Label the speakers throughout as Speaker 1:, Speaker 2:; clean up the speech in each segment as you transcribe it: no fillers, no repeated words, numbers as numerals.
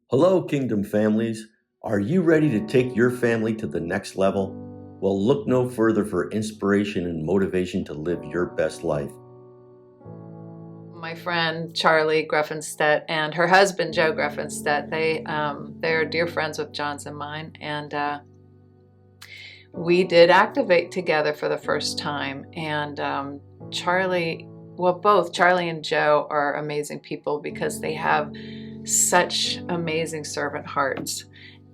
Speaker 1: Hello, Kingdom families. Are you ready to take your family to the next level? Well, look no further for inspiration and motivation to live your best life.
Speaker 2: My friend Charlie Grefenstette and her husband Joe Grefenstette, they are dear friends with John's and mine, and we did activate together for the first time. And both Charlie and Joe are amazing people because they have such amazing servant hearts,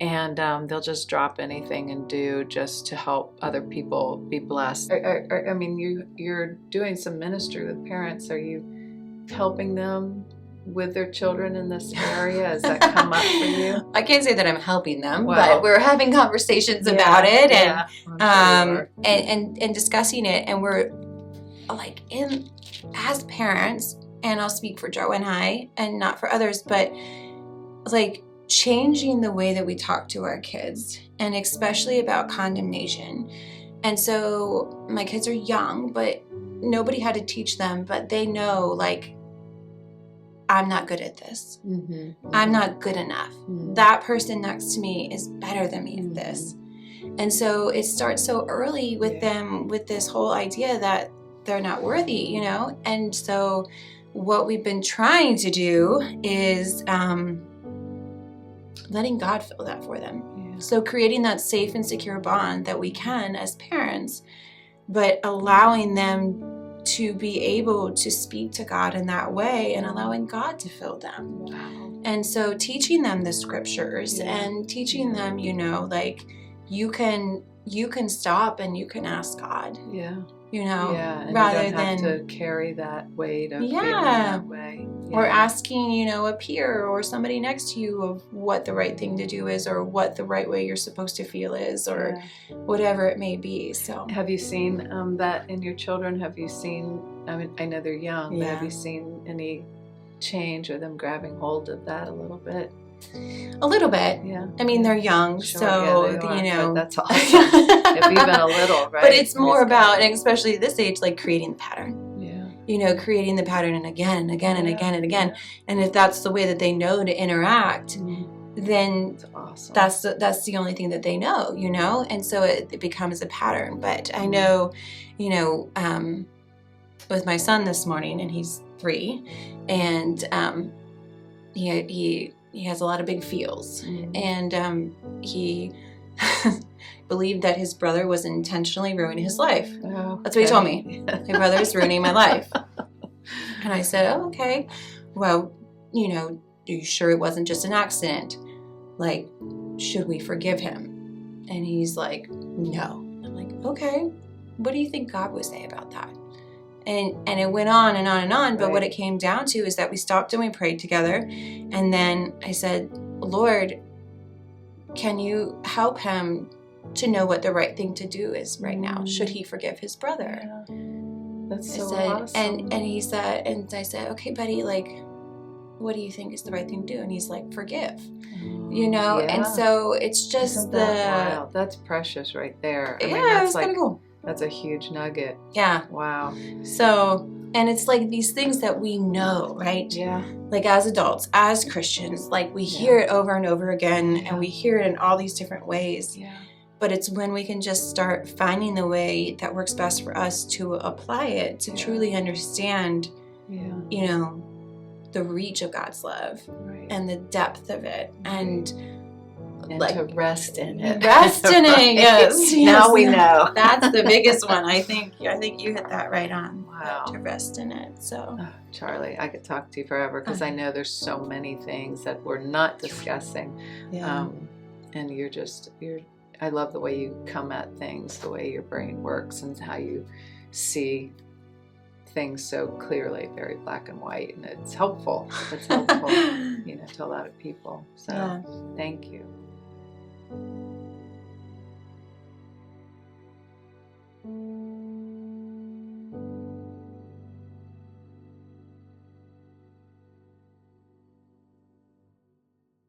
Speaker 2: and they'll just drop anything and do just to help other people be blessed. I mean, you're doing some ministry with parents. Are you helping them with their children in this area? Has that come up for you?
Speaker 3: I can't say that I'm helping them, but we're having conversations about it and discussing it, and we're like as parents, and I'll speak for Joe and I and not for others, but like changing the way that we talk to our kids, and especially about condemnation. And so my kids are young, but nobody had to teach them, but they know, like, I'm not good at this. Mm-hmm. I'm not good enough. Mm-hmm. That person next to me is better than me at this. And so it starts so early with them, with this whole idea that they're not worthy, you know? And so what we've been trying to do is letting God fill that for them. Yeah. So creating that safe and secure bond that we can as parents, but allowing them to be able to speak to God in that way and allowing God to fill them. Wow. And so teaching them the scriptures and teaching them, you know, like you can stop and you can ask God. Yeah. You know,
Speaker 2: and
Speaker 3: rather
Speaker 2: you don't have
Speaker 3: than
Speaker 2: to carry that weight of feeling that way. Yeah.
Speaker 3: Or asking, you know, a peer or somebody next to you of what the right thing to do is, or what the right way you're supposed to feel is, or whatever it may be. So
Speaker 2: have you seen that in your children? Have you seen, I mean, I know they're young, but have you seen any change or them grabbing hold of that a little bit?
Speaker 3: A little bit. Yeah. I mean, they're young, so you know.
Speaker 2: That's awesome. If even a little, right?
Speaker 3: But it's more about, and especially at this age, like creating the pattern. Yeah. You know, creating the pattern and again and again and again and again. And if that's the way that they know to interact, then awesome. That's the only thing that they know, you know? And so it becomes a pattern. But I know, you know, with my son this morning, and he's 3, and he has a lot of big feels, and he believed that his brother was intentionally ruining his life. Oh, that's what he told me. My brother is ruining my life. And I said, oh, okay. Well, you know, are you sure it wasn't just an accident? Like, should we forgive him? And he's like, no. I'm like, okay. What do you think God would say about that? And it went on and on and on, but what it came down to is that we stopped and we prayed together. And then I said, Lord, can you help him to know what the right thing to do is right now? Should he forgive his brother? Yeah.
Speaker 2: That's so awesome.
Speaker 3: And he said, and I said, okay, buddy, like, what do you think is the right thing to do? And he's like, forgive. You know? Yeah. And so it's just
Speaker 2: Isn't that wild? That's precious right there. I mean,
Speaker 3: that's it's kind of cool.
Speaker 2: That's a huge nugget.
Speaker 3: Yeah.
Speaker 2: Wow.
Speaker 3: So, and it's like these things that we know, right?
Speaker 2: Yeah.
Speaker 3: Like as adults, as Christians, like we hear it over and over again, and we hear it in all these different ways. Yeah. But it's when we can just start finding the way that works best for us to apply it, to truly understand, you know, the reach of God's love and the depth of it. And
Speaker 2: like to rest in it.
Speaker 3: Rest in it, yes.
Speaker 2: Now we know.
Speaker 3: That's the biggest one. I think you hit that right on.
Speaker 2: Wow.
Speaker 3: To rest in it. So
Speaker 2: Charlie, I could talk to you forever because I know there's so many things that we're not discussing. Yeah. And I love the way you come at things, the way your brain works, and how you see things so clearly, very black and white, and it's helpful. It's helpful, you know, to a lot of people. So thank you.